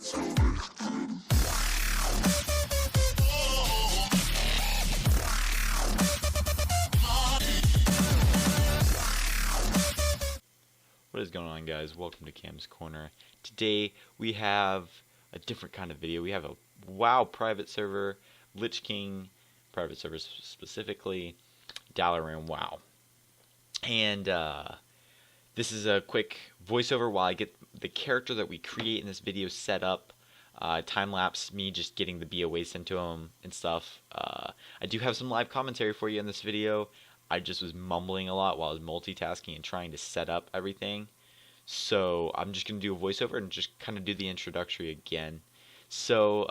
What is going on, guys? Welcome to Cam's Corner. Today we have a different kind of video. We have a WoW private server, Lich King private server specifically, Dalaran-WoW. And this is a quick voiceover while I get the character that we create in this video set up. Time-lapse me just getting the BOA sent to him and stuff. I do have some live commentary for you in this video. I just was mumbling a lot while I was multitasking and trying to set up everything. So I'm just going to do a voiceover and just kind of do the introductory again. So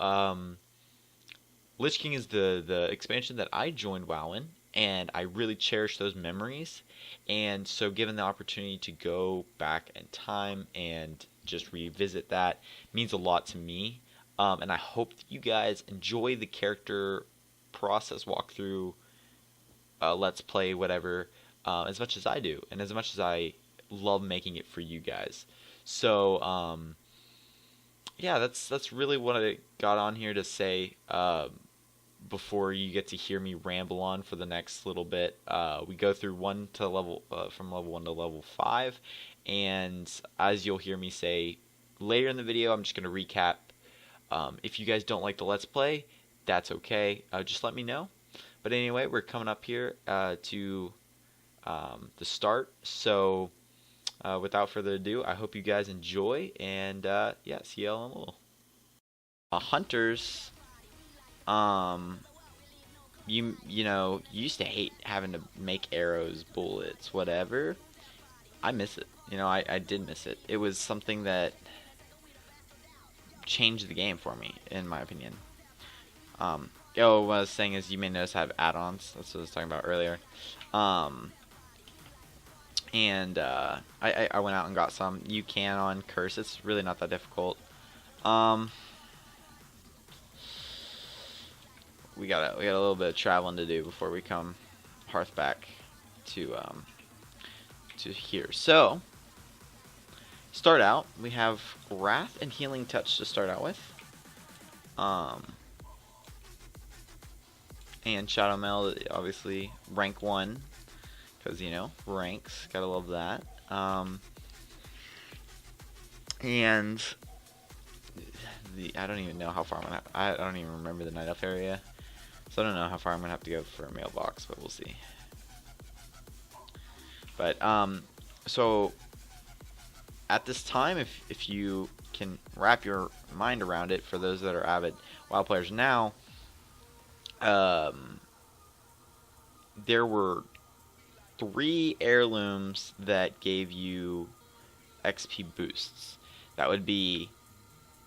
Lich King is the expansion that I joined WoW in, and I really cherish those memories. And so given the opportunity to go back in time and just revisit that means a lot to me. And I hope that you guys enjoy the character process walkthrough, let's play, whatever, as much as I do, and as much as I love making it for you guys. So yeah, that's really what I got on here to say before you get to hear me ramble on for the next little bit. We go through from level 1 to level 5, and as you'll hear me say later in the video, I'm just going to recap. If you guys don't like the let's play, that's okay, just let me know. But anyway, we're coming up here to the start. So without further ado, I hope you guys enjoy, and yeah, see y'all in a little. Hunters, you know, you used to hate having to make arrows, bullets, whatever. I miss it. You know, I did miss it. It was something that changed the game for me, in my opinion. What I was saying is, you may notice I have add-ons. That's what I was talking about earlier. And I went out and got some. You can on Curse. It's really not that difficult. We got a little bit of traveling to do before we come hearth back to here. So start out, we have Wrath and Healing Touch to start out with. And Shadow Mail, obviously rank 1, because, you know, ranks, gotta love that. And I don't even know how far I'm gonna I don't even remember the Night Elf area, so I don't know how far I'm gonna have to go for a mailbox, but we'll see. But so at this time, if you can wrap your mind around it, for those that are avid WoW players now, there were 3 heirlooms that gave you XP boosts. That would be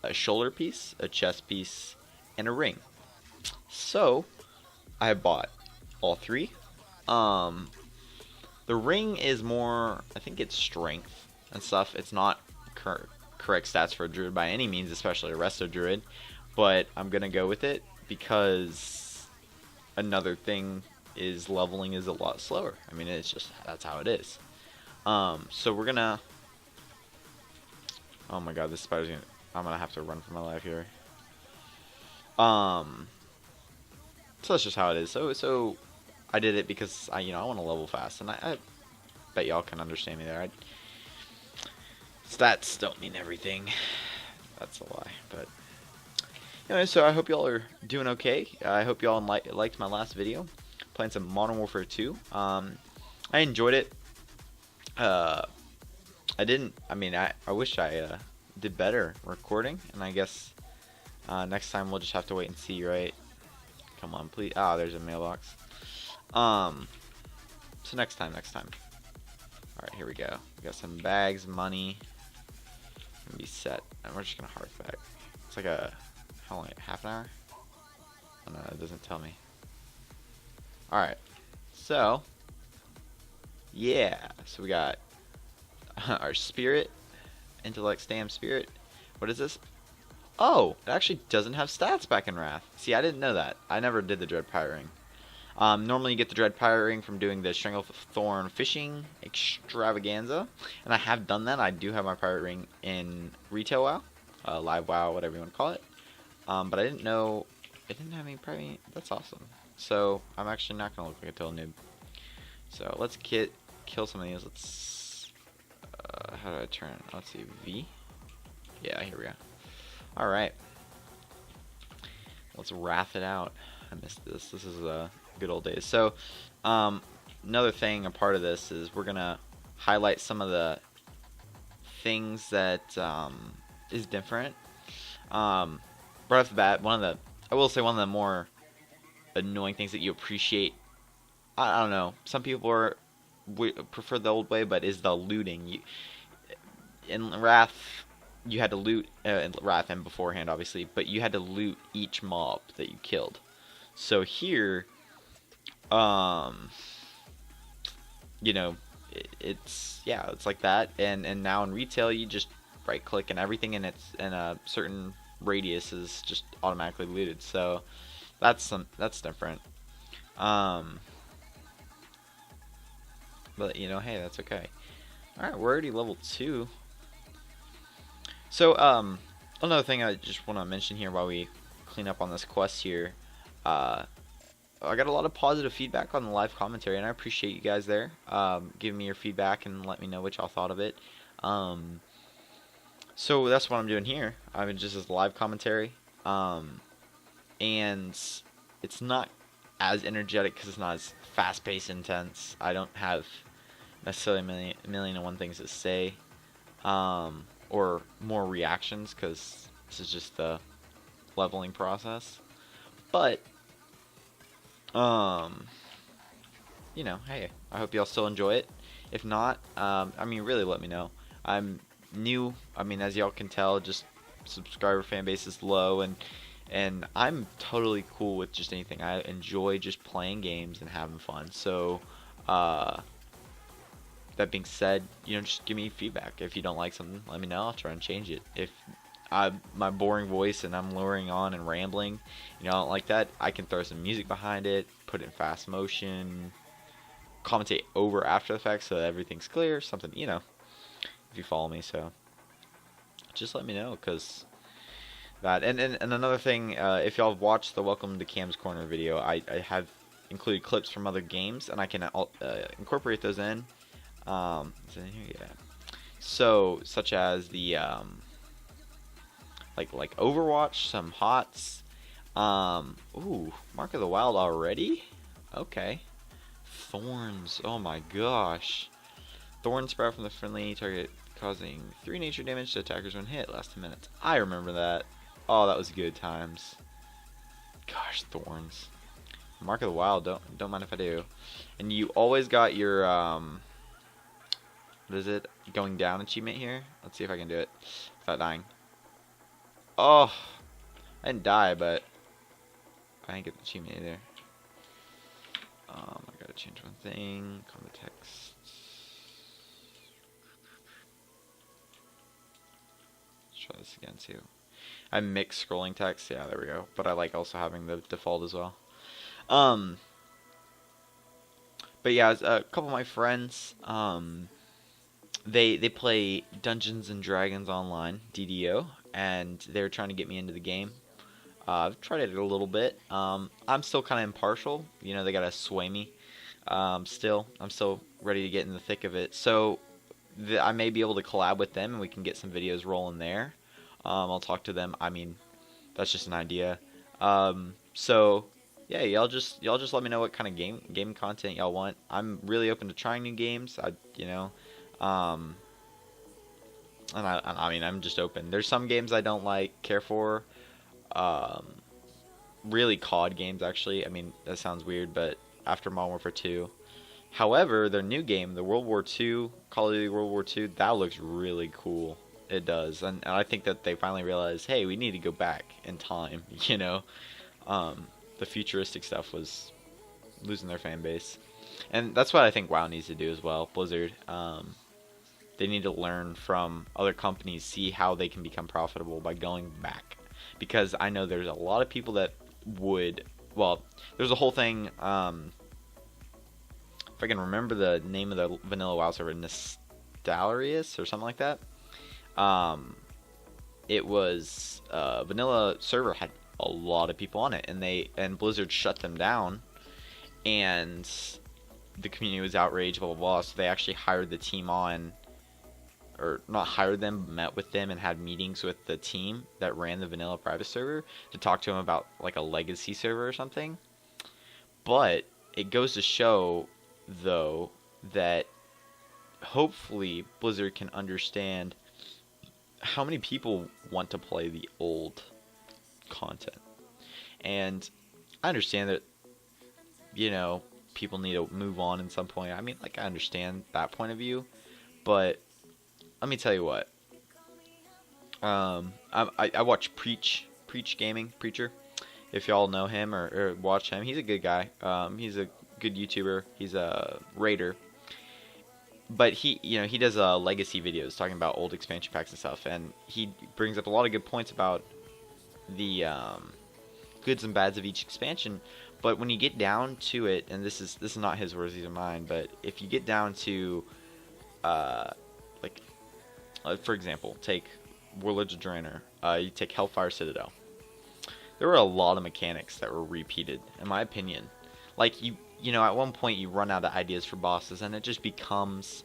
a shoulder piece, a chest piece, and a ring. So I bought all 3. The ring is more, I think it's strength and stuff. It's not correct stats for a druid by any means, especially a resto druid, but I'm gonna go with it because another thing is leveling is a lot slower. I mean, it's just, that's how it is. So we're gonna, oh my god, this spider's gonna, I'm gonna have to run for my life here. So that's just how it is. So I did it because I want to level fast, and I bet y'all can understand me there. Stats don't mean everything. That's a lie, but anyway, so I hope y'all are doing okay. I hope y'all liked my last video, playing some Modern Warfare 2. I enjoyed it. I wish I did better recording, and I guess next time we'll just have to wait and see, right? Come on, please. Ah, there's a mailbox. So next time. Alright, here we go. We got some bags, money. Gonna be set. And we're just gonna hearth back. It's like how long? Half an hour? Oh no, it doesn't tell me. Alright. So yeah. So we got our spirit. Intellect, stam, spirit. What is this? Oh, it actually doesn't have stats back in Wrath. See, I didn't know that. I never did the Dread Pirate Ring. Normally you get the Dread Pirate Ring from doing the Stranglethorn Fishing Extravaganza, and I have done that. I do have my Pirate Ring in Retail WoW. live WoW, whatever you want to call it. But I didn't know it didn't have any private. That's awesome. So I'm actually not gonna look like a total noob. So let's kill some of these. Let's how do I turn? Let's see, V. Yeah, here we go. All right, let's wrath it out. I missed this. This is good old days. So another thing, a part of this is we're gonna highlight some of the things that is different. Right off the bat, I will say one of the more annoying things that you appreciate. I don't know. Some people prefer the old way, but is the looting. In Wrath, you had to loot in Wrath and beforehand, obviously, but you had to loot each mob that you killed. So here, you know, it's like that. And now in retail, you just right click and everything in a certain radius is just automatically looted. So that's different. But you know, hey, that's okay. All right, we're already level 2. So another thing I just want to mention here while we clean up on this quest here, I got a lot of positive feedback on the live commentary, and I appreciate you guys there giving me your feedback and let me know what y'all thought of it. So that's what I'm doing here. I'm just as live commentary, and it's not as energetic because it's not as fast-paced, intense. I don't have necessarily a million and one things to say, or more reactions, because this is just the leveling process. But you know, hey, I hope y'all still enjoy it. If not, I mean, really let me know. I'm new. I mean, as y'all can tell, just subscriber fan base is low, and I'm totally cool with just anything. I enjoy just playing games and having fun. So that being said, you know, just give me feedback. If you don't like something, let me know. I'll try and change it. If my boring voice and I'm luring on and rambling, you know, I don't like that, I can throw some music behind it, put it in fast motion, commentate over after the fact so that everything's clear, something, you know, if you follow me. So just let me know, because that, and another thing, if y'all have watched the Welcome to Cam's Corner video, I have included clips from other games, and I can incorporate those in. Is it in here? Yeah. So, such as the like Overwatch, some HOTS. Ooh, Mark of the Wild already? Okay. Thorns. Oh my gosh. Thorns sprout from the friendly target, causing 3 nature damage to attackers when hit. Last 10 minutes. I remember that. Oh, that was good times. Gosh, Thorns. Mark of the Wild. Don't mind if I do. And you always got your what is it? Going down achievement here. Let's see if I can do it without dying. Oh, I didn't die, but I didn't get the achievement either. I gotta change one thing. Combat text. Let's try this again too. I mix scrolling text. Yeah, there we go. But I like also having the default as well. But yeah, a couple of my friends, they play Dungeons and Dragons Online, DDO, and they're trying to get me into the game. I've tried it a little bit. I'm still kind of impartial. You know, they gotta sway me. I'm still ready to get in the thick of it. So I may be able to collab with them, and we can get some videos rolling there. I'll talk to them. I mean, that's just an idea. So yeah, y'all just let me know what kind of game content y'all want. I'm really open to trying new games. You know. And I mean, I'm just open. There's some games I don't care for. Really COD games, actually. I mean, that sounds weird, but after Modern Warfare 2. However, their new game, the World War II, Call of Duty World War II, that looks really cool. It does. And I think that they finally realized, hey, we need to go back in time, you know. The futuristic stuff was losing their fan base. And that's what I think WoW needs to do as well, Blizzard. They need to learn from other companies, see how they can become profitable by going back. Because I know there's a lot of people that would, well, there's a whole thing, if I can remember the name of the vanilla WoW server, Dalaran or something like that. it was vanilla server had a lot of people on it, and Blizzard shut them down, and the community was outraged, blah blah blah. So they actually hired the team on, or not hired them, but met with them and had meetings with the team that ran the vanilla private server to talk to them about like a legacy server or something. But it goes to show, though, that hopefully Blizzard can understand how many people want to play the old content. And I understand that, people need to move on at some point. I mean, like, I understand that point of view, but let me tell you what. I watch Preacher. If y'all know him or watch him, he's a good guy. He's a good YouTuber. He's a raider. But he does legacy videos talking about old expansion packs and stuff, and he brings up a lot of good points about the goods and bads of each expansion. But when you get down to it, and this is not his words, these are mine, but if you get down to for example, take Warlords of Draenor, you take Hellfire Citadel. There were a lot of mechanics that were repeated, in my opinion. Like, at one point you run out of ideas for bosses, and it just becomes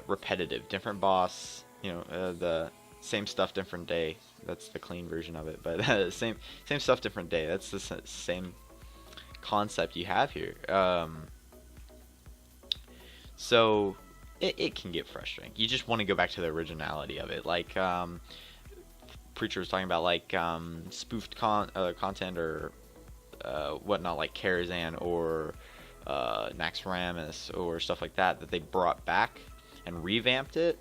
repetitive. Different boss, the same stuff, different day. That's the clean version of it, but same stuff, different day. That's the same concept you have here. So it can get frustrating. You just want to go back to the originality of it. Like, Preacher was talking about, like, spoofed content or whatnot, like Karazhan or Naxxramas or stuff like that they brought back and revamped it,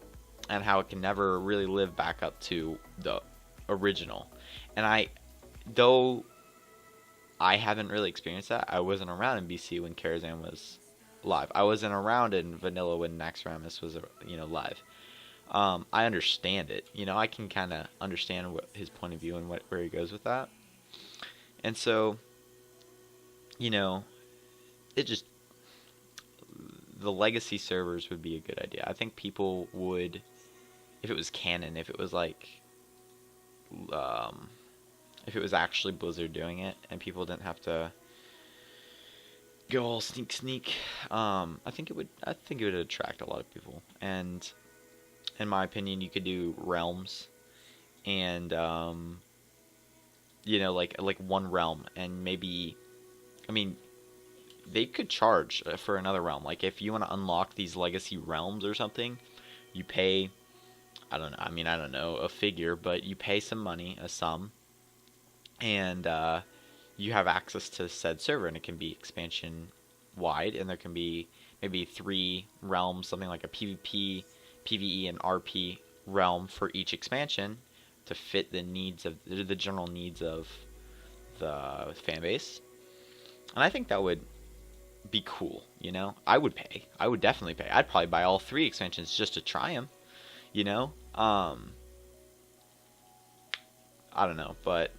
and how it can never really live back up to the original. And though I haven't really experienced that, I wasn't around in BC when Karazhan was live. I wasn't around in vanilla when Naxxramas was live. I understand it. I can kind of understand what his point of view and where he goes with that. And so, the legacy servers would be a good idea. I think people would, if it was canon, if it was like, if it was actually Blizzard doing it, and people didn't have to go all sneak. I think it would attract a lot of people. And in my opinion, you could do realms, and like one realm, and maybe, I mean, they could charge for another realm. Like, if you want to unlock these legacy realms or something, you pay, I don't know a figure, but you pay some money, a sum, and you have access to said server, and it can be expansion wide, and there can be maybe 3 realms, something like a PvP, PvE, and RP realm for each expansion to fit the general needs of the fan base. And I think that would be cool. I would pay. I would definitely pay. I'd probably buy all 3 expansions just to try them. I don't know, but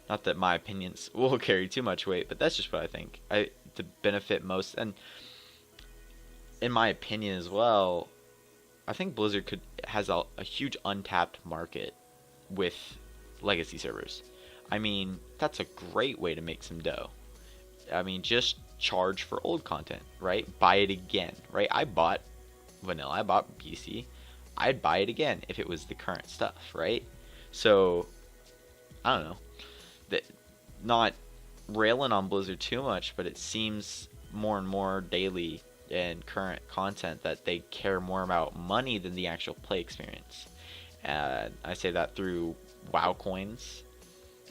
not that my opinions will carry too much weight, but that's just what I think. To benefit most, and in my opinion as well, I think Blizzard has a huge untapped market with legacy servers. I mean, that's a great way to make some dough. I mean, just charge for old content, right? Buy it again, right? I bought vanilla, I bought BC. I'd buy it again if it was the current stuff, right? So, I don't know. Not railing on Blizzard too much, but it seems more and more daily in current content that they care more about money than the actual play experience. And I say that through WoW coins.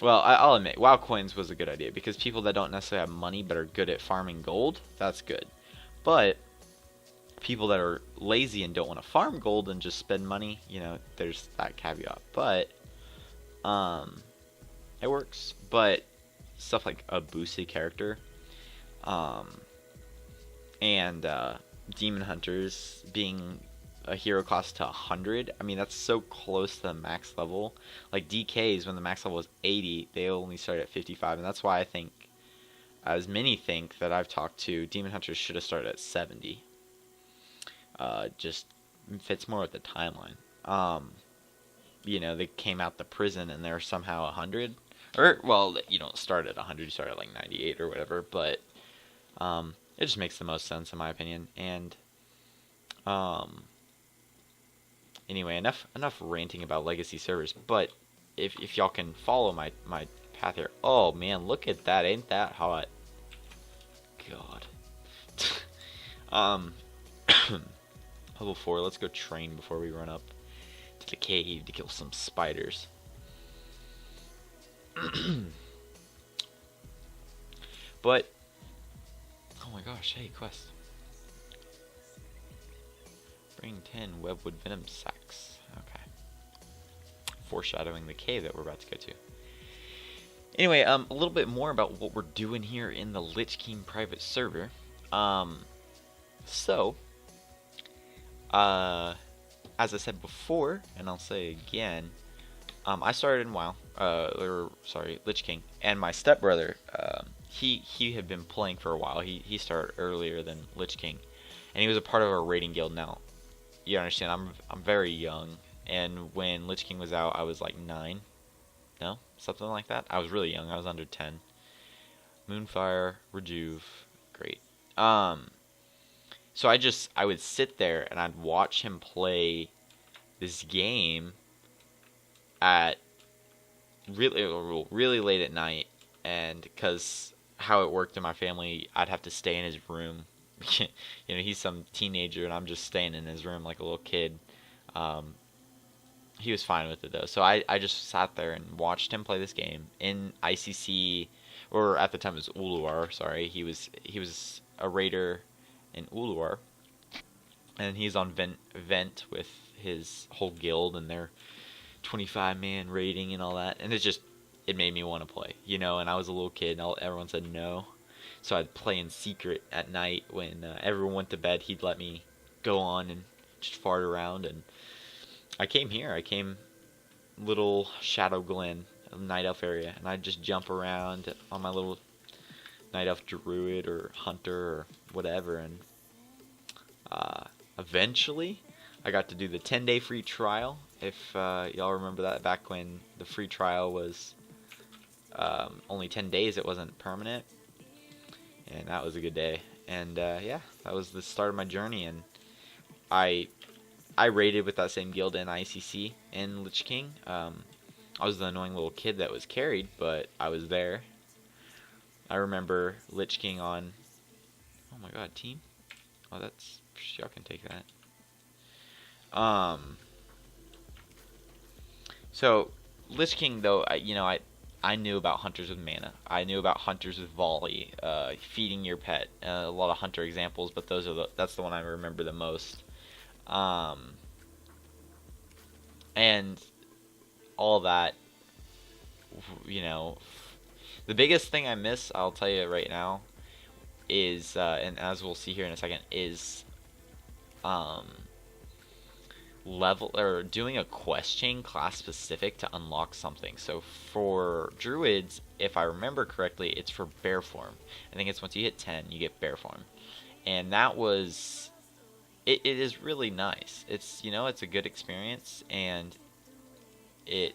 Well, I'll admit, WoW coins was a good idea, because people that don't necessarily have money but are good at farming gold, that's good. But people that are lazy and don't want to farm gold and just spend money, there's that caveat. But it works. But stuff like a boosted character, and demon hunters being a hero cost to 100. I mean, that's so close to the max level. Like DKs, when the max level was 80, they only started at 55, and that's why I think, as many think that I've talked to, demon hunters should have started at 70. Just fits more with the timeline. you know, they came out the prison and they're somehow 100. Or, well, you don't start at 100, you start at like 98 or whatever, but it just makes the most sense in my opinion. And anyway, enough ranting about legacy servers, but if y'all can follow my path here. Oh man, look at that. Ain't that hot? God. Level 4, let's go train before we run up to the cave to kill some spiders. But oh my gosh, hey, quest. Bring 10 webwood venom sacks. Okay. Foreshadowing the cave that we're about to go to. Anyway, a little bit more about what we're doing here in the Lich King private server. As I said before, and I'll say again, I started in WoW, Lich King, and my stepbrother, he had been playing for a while. He started earlier than Lich King, and he was a part of our raiding guild. Now, you understand, I'm very young, and when Lich King was out, I was like 9, no, something like that. I was really young. I was under 10. Moonfire, Rejuve, great. So I would sit there and I'd watch him play this game at really late at night, and because how it worked in my family, I'd have to stay in his room. You know, he's some teenager and I'm just staying in his room like a little kid. He was fine with it though. So I just sat there and watched him play this game in ICC, or at the time it was Uluar, sorry. He was a raider in Uluar, and he's on vent with his whole guild and their 25-man raiding and all that, and it made me want to play, you know. And I was a little kid and everyone said no, so I'd play in secret at night when everyone went to bed. He'd let me go on and just fart around, and I came little Shadow Glen, Night Elf area, and I'd just jump around on my little Night Elf Druid or Hunter or whatever, and eventually I got to do the 10-day free trial, if y'all remember that, back when the free trial was only 10 days, it wasn't permanent, and that was a good day. And yeah, that was the start of my journey, and I raided with that same guild in ICC in Lich King. I was the annoying little kid that was carried, but I was there. I remember Lich King on... Oh my god, team? Oh, that's... Y'all can take that. So, Lich King, though, I knew about hunters with mana. I knew about hunters with volley, feeding your pet. A lot of hunter examples, but that's the one I remember the most. And all that, you know, the biggest thing I miss, I'll tell you right now, is, and as we'll see here in a second, is level or doing a quest chain class specific to unlock something. So for druids, if I remember correctly, it's for bear form. I think it's once you hit 10, you get bear form, and that was it is really nice. It's, you know, it's a good experience, and it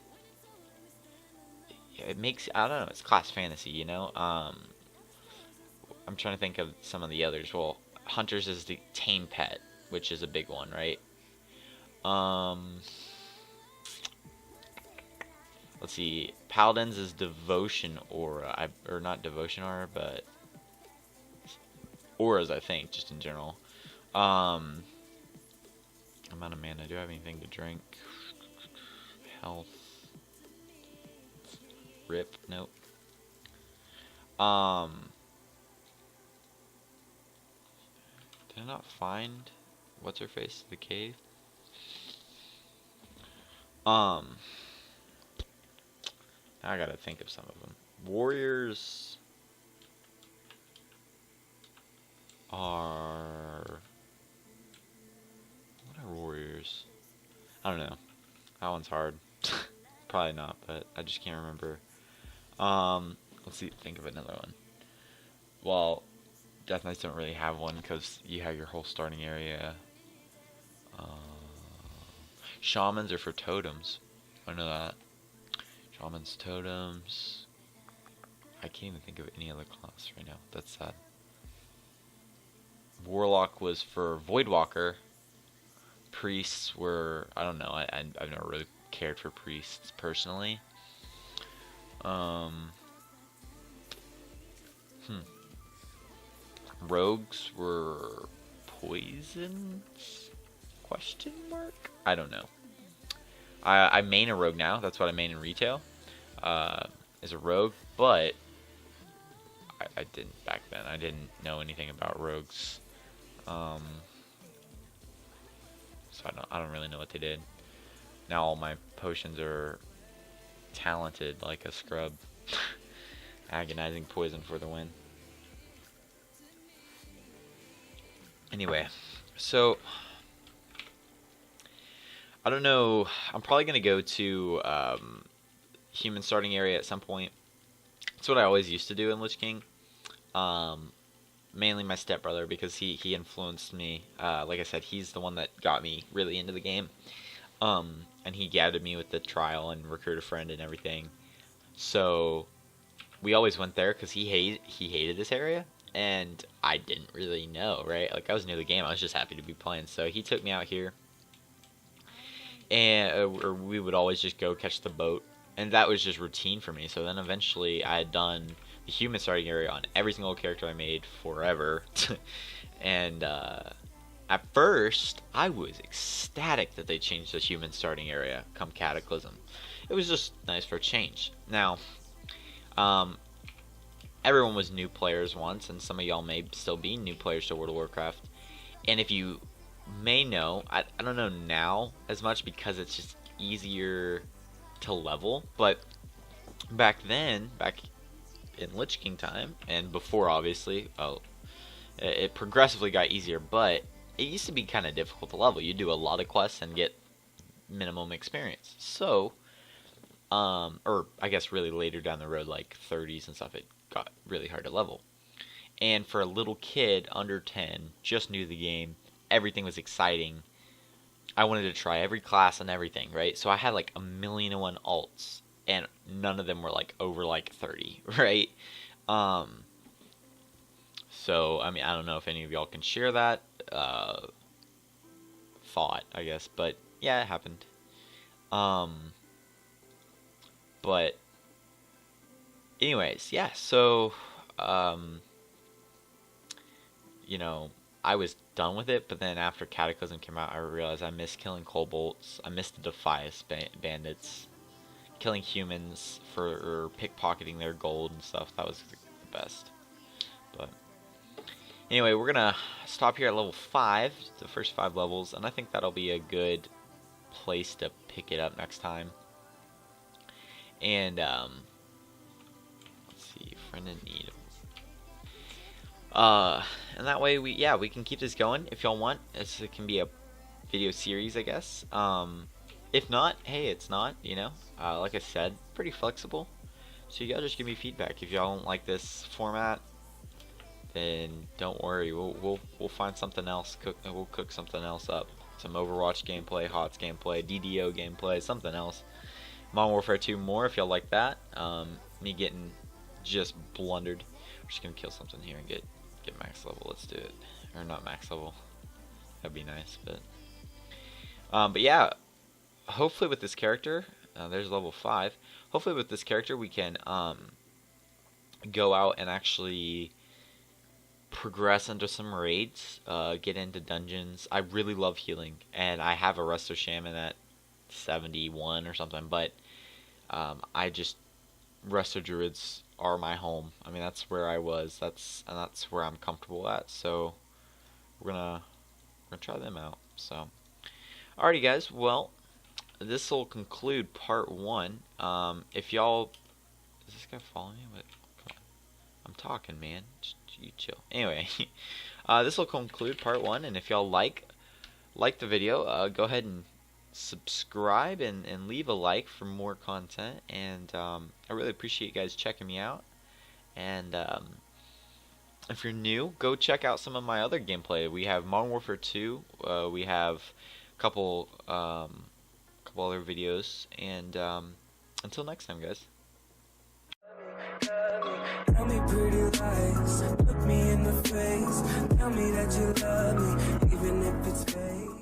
makes, I don't know, it's class fantasy, you know. I'm trying to think of some of the others. Well, hunters is the tame pet, which is a big one, right? Let's see. Paladins is devotion aura, or not devotion aura, but auras, I think, just in general. Amount of mana. Do I have anything to drink? Health. Rip. Nope. Did I not find what's her face? The cave. Now I gotta think of some of them. Warriors are... What are warriors? I don't know. That one's hard. Probably not, but I just can't remember. Let's see. Think of another one. Well, Death Knights don't really have one because you have your whole starting area. Shamans are for totems. I know that. Shaman's totems. I can't even think of any other class right now. That's sad. Warlock was for Voidwalker. Priests were, I don't know. I've never really cared for priests personally. Rogues were poisons? Question mark? I don't know. I main a rogue now. That's what I main in retail. As a rogue, but I didn't back then. I didn't know anything about rogues. So I don't really know what they did. Now all my potions are talented like a scrub. Agonizing poison for the win. Anyway, so I don't know. I'm probably gonna go to human starting area at some point. That's what I always used to do in Lich King. Mainly my stepbrother, because he influenced me. Like I said, he's the one that got me really into the game. And he gathered me with the trial and recruit a friend and everything. So we always went there because he hated this area, and I didn't really know, right? Like, I was new to the game. I was just happy to be playing. So he took me out here, and or we would always just go catch the boat, and that was just routine for me. So then eventually I had done the human starting area on every single character I made forever. And at first I was ecstatic that they changed the human starting area come Cataclysm. It was just nice for a change. Now everyone was new players once, and some of y'all may still be new players to World of Warcraft. And if you may know, I don't know now as much because it's just easier to level, but back then, back in Lich King time, and before obviously, it progressively got easier, but it used to be kind of difficult to level. You do a lot of quests and get minimum experience. So, or I guess really later down the road, like 30s and stuff, it got really hard to level. And for a little kid under 10, just new to the game, everything was exciting. I wanted to try every class and everything, right? So I had like 1,000,001 alts, and none of them were like over like 30, right? So I mean, I don't know if any of y'all can share that thought, I guess, but yeah, it happened. But anyways, yeah. So you know, I was done with it, but then after Cataclysm came out, I realized I missed killing kobolds. I missed the Defias bandits. Killing humans for pickpocketing their gold and stuff. That was the best. But anyway, we're gonna stop here at level 5, the first 5 levels, and I think that'll be a good place to pick it up next time. And let's see, friend in need. And that way we can keep this going if y'all want. It can be a video series, I guess. If not, hey, it's not, you know. Like I said, pretty flexible. So y'all just give me feedback. If y'all don't like this format, then don't worry. We'll find something else. We'll cook something else up. Some Overwatch gameplay, HOTS gameplay, DDO gameplay, something else. Modern Warfare 2 more if y'all like that. Me getting just blundered. We're just gonna kill something here and get max level. Let's do it. Or not max level. That'd be nice, but yeah. Hopefully with this character, there's level 5. Hopefully with this character we can go out and actually progress into some raids, get into dungeons. I really love healing, and I have a Resto Shaman at 71 or something, but Resto Druids are my home. I mean, that's where I was. That's where I'm comfortable at. So we're gonna try them out. So, alrighty, guys. Well, this will conclude part 1. If y'all, is this guy following me? What? Come on. I'm talking, man. Just, you chill. Anyway, this will conclude part 1. And if y'all like the video, go ahead and subscribe and leave a like for more content. And I really appreciate you guys checking me out. And if you're new, go check out some of my other gameplay. We have Modern Warfare 2. We have a couple couple other videos, and until next time, guys. Tell me pretty lies, look me in the face, tell me that you love me, even if it's fake.